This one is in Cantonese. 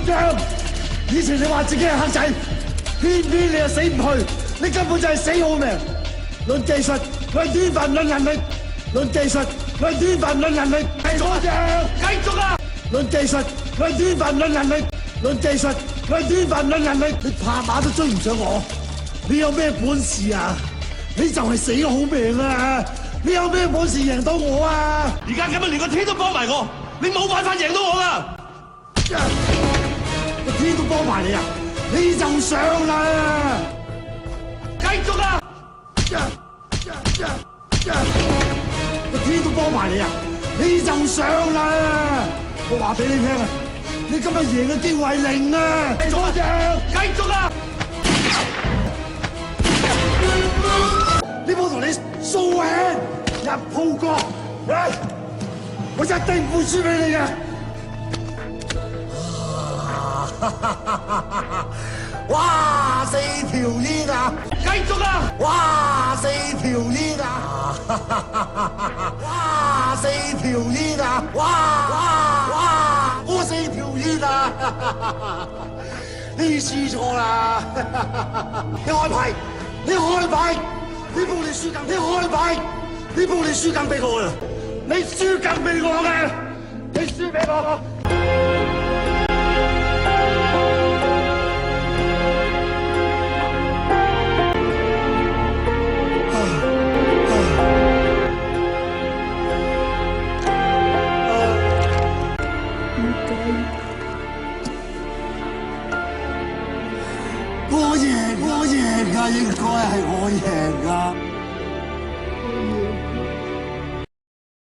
活樣。以前你話自己係黑仔，偏偏你又死唔去，你根本就係死好命。論技術，論天分，論能力；論技術，論天分，論能力。活樣，繼續啊！論技術，論天分，論能力；論技術，論天分，論能力。你拍馬都追唔上我，你有咩本事啊？你就係死好命啊！你有咩本事贏到我啊？而家咁樣連個天都幫埋我，你冇辦法贏到我啦！個天都幫埋你啊！你就上啦！繼續啊！個天都幫埋你啊！你就上啦！我話俾你聽啊，你今日贏嘅機會係零啊！繼續啊！呢鋪同你掃氣入鋪角，我一定唔會輸俾你嘅。哇！四條煙啊！繼續啊！哇！四條煙啊！哇！四條煙啊！哇！我四條煙啊！你輸錯啦！你開牌！你開牌！呢鋪你輸緊，你開牌！呢鋪你輸緊俾我啦！你輸緊俾我嘅，你輸俾我。我贏啊！應該係我贏啊！